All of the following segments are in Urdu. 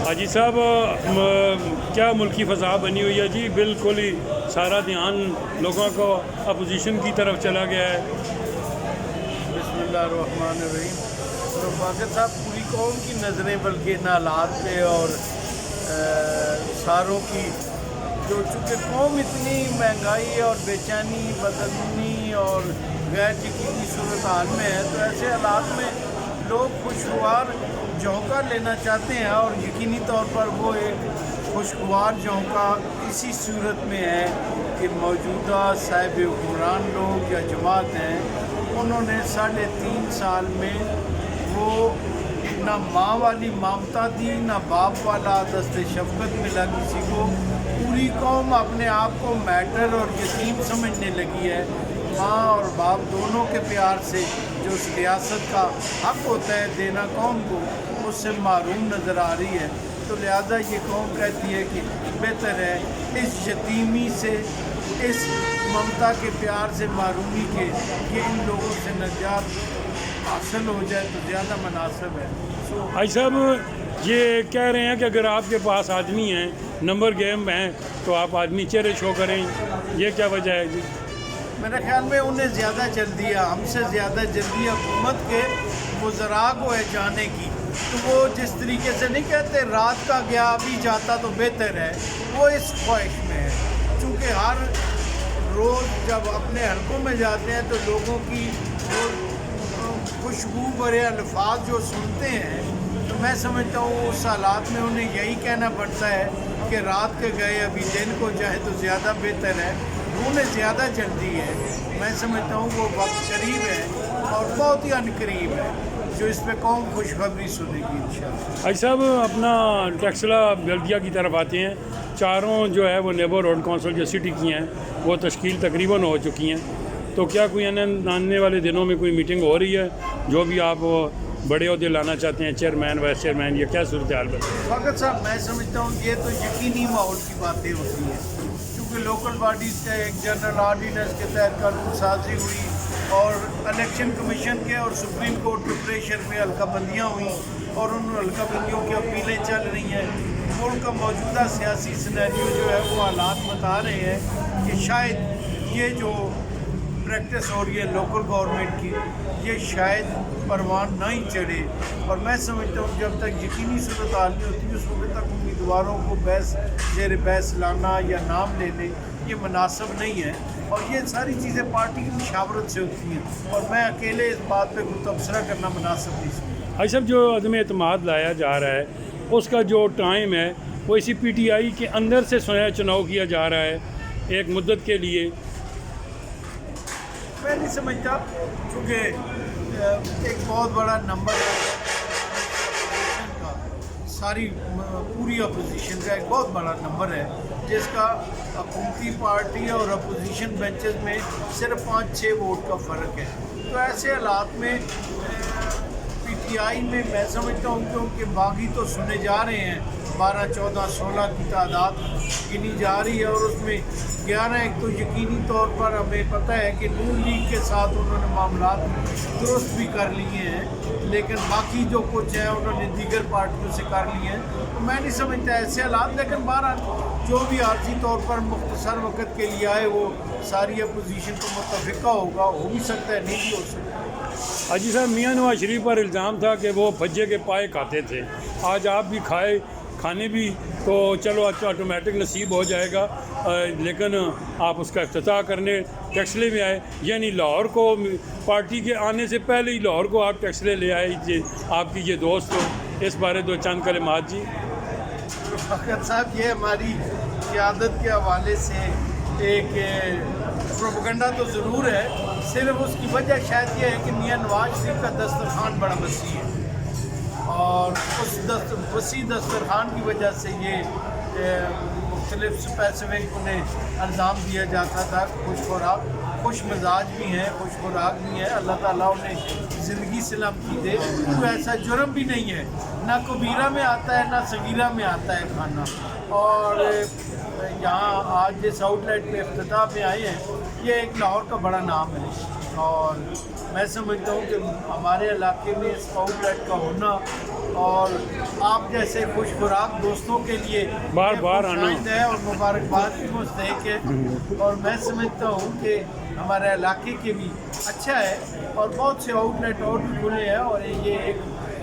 حاجی صاحب کیا ملکی فضا بنی ہوئی ہے جی، بالکل ہی سارا دھیان لوگوں کو اپوزیشن کی طرف چلا گیا ہے۔ بسم اللہ الرحمن الرحیم۔ رفاقت صاحب، پوری قوم کی نظریں بلکہ ان حالات پہ اور ساروں کی چونکہ قوم اتنی مہنگائی اور بے چینی، بدامنی اور غیر یقینی صورتحال میں ہے، تو ایسے حالات میں لوگ خوشگوار جھونکا لینا چاہتے ہیں، اور یقینی طور پر وہ ایک خوشگوار جھونکا اسی صورت میں ہے کہ موجودہ صاحب حکمران لوگ یا جماعت ہیں، انہوں نے 3.5 سال میں وہ نہ ماں والی ممتا دی، نہ باپ والا دست شفقت ملا کسی کو۔ پوری قوم اپنے آپ کو میٹر اور یتیم سمجھنے لگی ہے۔ ماں اور باپ دونوں کے پیار سے جو اس ریاست کا حق ہوتا ہے دینا قوم کو، اس سے محروم نظر آ رہی ہے۔ تو لہٰذا یہ قوم کہتی ہے کہ بہتر ہے اس یتیمی سے، اس ممتا کے پیار سے محرومی کے، کہ ان لوگوں سے نجات حاصل ہو جائے تو زیادہ مناسب ہے۔ حاجی صاحب یہ کہہ رہے ہیں کہ اگر آپ کے پاس آدمی ہیں، نمبر گیم ہیں، تو آپ آدمی چہرے شو کریں، یہ کیا وجہ ہے جی؟ میرے خیال میں انہیں زیادہ جلدی ہے، ہم سے زیادہ جلدی حکومت کے وزراء کو ہے جانے کی۔ تو وہ جس طریقے سے نہیں کہتے رات کا گیا ابھی جاتا تو بہتر ہے، وہ اس خواہش میں ہے۔ چونکہ ہر روز جب اپنے حلقوں میں جاتے ہیں تو لوگوں کی خوشبو بھرے الفاظ جو سنتے ہیں، تو میں سمجھتا ہوں اس حالات میں انہیں یہی کہنا پڑتا ہے کہ رات کے گئے ابھی دن کو جائے تو زیادہ بہتر ہے۔ انہیں زیادہ جلدی ہے، میں سمجھتا ہوں وہ وقت قریب ہے اور بہت ہی عنقریب ہے جو اس پہ قوم خوشخبری سنے گی انشاءاللہ۔ حاجی صاحب اپنا ٹیکسلا بلدیہ کی طرف آتے ہیں، چاروں جو ہے وہ نیبرہڈ کونسل جو سٹی کی ہیں وہ تشکیل تقریباً ہو چکی ہیں، تو کیا کوئی آنے والے دنوں میں کوئی میٹنگ ہو رہی ہے جو بھی آپ بڑے عہدے لانا چاہتے ہیں، چیئرمین وائس چیئرمین، یہ کیا صورتحال بتائیں؟ فقط صاحب میں سمجھتا ہوں یہ تو یقینی ماحول کی باتیں ہوتی ہیں، کیونکہ لوکل باڈیز کا ایک جنرل آرڈیننس کے تحت قانون سازی ہوئی اور الیکشن کمیشن کے اور سپریم کورٹ کے پریشر میں حلقہ بندیاں ہوئیں اور ان حلقہ بندیوں کی اپیلیں چل رہی ہیں۔ ملک کا موجودہ سیاسی سینیریو جو ہے وہ حالات بتا رہے ہیں کہ شاید یہ جو پریکٹس ہو رہی ہے لوکل گورنمنٹ کی، یہ شاید پروان نہ ہی چڑھے، اور میں سمجھتا ہوں جب تک یقینی صورتحال نہیں ہوتی اس وقت تک امیدواروں کو زیر بحث لانا یا نام لینے یہ مناسب نہیں ہے، اور یہ ساری چیزیں پارٹی کی مشاورت سے ہوتی ہیں، اور میں اکیلے اس بات پہ کوئی تبصرہ کرنا مناسب نہیں سمجھتا۔ حاجی صاحب جو عدم اعتماد لایا جا رہا ہے اس کا جو ٹائم ہے وہ اسی پی ٹی آئی کے اندر سے چناؤ کیا جا رہا ہے ایک مدت کے لیے۔ میں نہیں سمجھتا، چونکہ ایک بہت بڑا نمبر ہے ساری پوری اپوزیشن کا، ایک بہت بڑا نمبر ہے جس کا حکومتی پارٹی اور اپوزیشن بینچز میں صرف 5-6 ووٹ کا فرق ہے۔ تو ایسے حالات میں پی ٹی آئی میں میں سمجھتا ہوں کیونکہ باغی تو سنے جا رہے ہیں، 12، 14، 16 کی تعداد گنی جا رہی ہے، اور اس میں 11 ایک تو یقینی طور پر ہمیں پتہ ہے کہ نون لیگ کے ساتھ انہوں نے معاملات درست بھی کر لیے ہیں، لیکن باقی جو کچھ ہیں انہوں نے دیگر پارٹیوں سے کر لیے ہیں۔ تو میں نہیں سمجھتا ایسے حالات، لیکن بہرحال جو بھی عارضی طور پر مختصر وقت کے لیے آئے وہ ساری اپوزیشن کو متفقہ ہوگا، ہو بھی سکتا ہے نہیں بھی ہو سکتا ہے۔ حاجی صاحب میاں نواز شریف پر الزام تھا کہ وہ بھجے کے پائے کھاتے تھے، آج آپ بھی کھانے بھی تو چلو آٹومیٹک نصیب ہو جائے گا، لیکن آپ اس کا افتتاح کرنے ٹیکسلے میں آئے، یعنی لاہور کو پارٹی کے آنے سے پہلے ہی لاہور کو آپ ٹیکسلے لے آئے جی، آپ کی یہ دوست ہو، اس بارے دو چند کلمات جی۔ فقط صاحب یہ ہماری قیادت کے حوالے سے ایک پروپیگنڈا تو ضرور ہے، صرف اس کی وجہ شاید یہ ہے کہ میاں نواز شریف کا دسترخوان بڑا وسیع ہے، اور اس وسیع دسترخوان کی وجہ سے یہ مختلف اسپیسیفک انہیں الزام دیا جاتا تھا۔ خوش مزاج بھی ہیں، خوش خوراک بھی ہیں، اللہ تعالیٰ انہیں زندگی سلامتی دے۔ تو ایسا جرم بھی نہیں ہے، نہ کبیرہ میں آتا ہے نہ صغیرہ میں آتا ہے کھانا، اور یہاں آج جس آؤٹ لیٹ پہ افتتاح میں آئے ہیں یہ ایک لاہور کا بڑا نام ہے، اور میں سمجھتا ہوں کہ ہمارے علاقے میں اس آؤٹ لیٹ کا ہونا اور آپ جیسے خوش خوراک دوستوں کے لیے بار بار خوش آنا۔ آمد ہے اور مبارکباد بھی مستحق ہے، اور میں سمجھتا ہوں کہ ہمارے علاقے کے بھی اچھا ہے، اور بہت سے آؤٹ لیٹ اور بھی کھلے ہیں، اور یہ ایک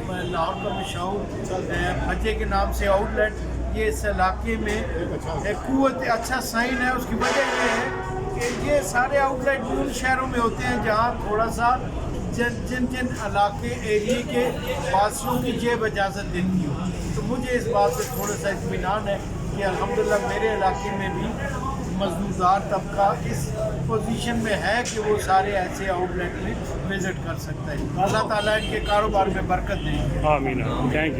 لاہور کا مشہور بھجے کے نام سے آؤٹ لیٹ یہ اس علاقے میں ایک قوت اچھا سائن ہے۔ اس کی وجہ یہ ہے کہ یہ سارے آؤٹ لیٹ ان شہروں میں ہوتے ہیں جہاں تھوڑا سا جن علاقے ایریے کے بادشاہوں کی جیب اجازت دیتی ہو، تو مجھے اس بات سے تھوڑا سا اطمینان ہے کہ الحمدللہ میرے علاقے میں بھی مزدور طبقہ اس پوزیشن میں ہے کہ وہ سارے ایسے آؤٹ لیٹ میں وزٹ کر سکتا ہے۔ اللہ تعالیٰ ان کے کاروبار میں برکت دے۔ آمین، تھینک یو۔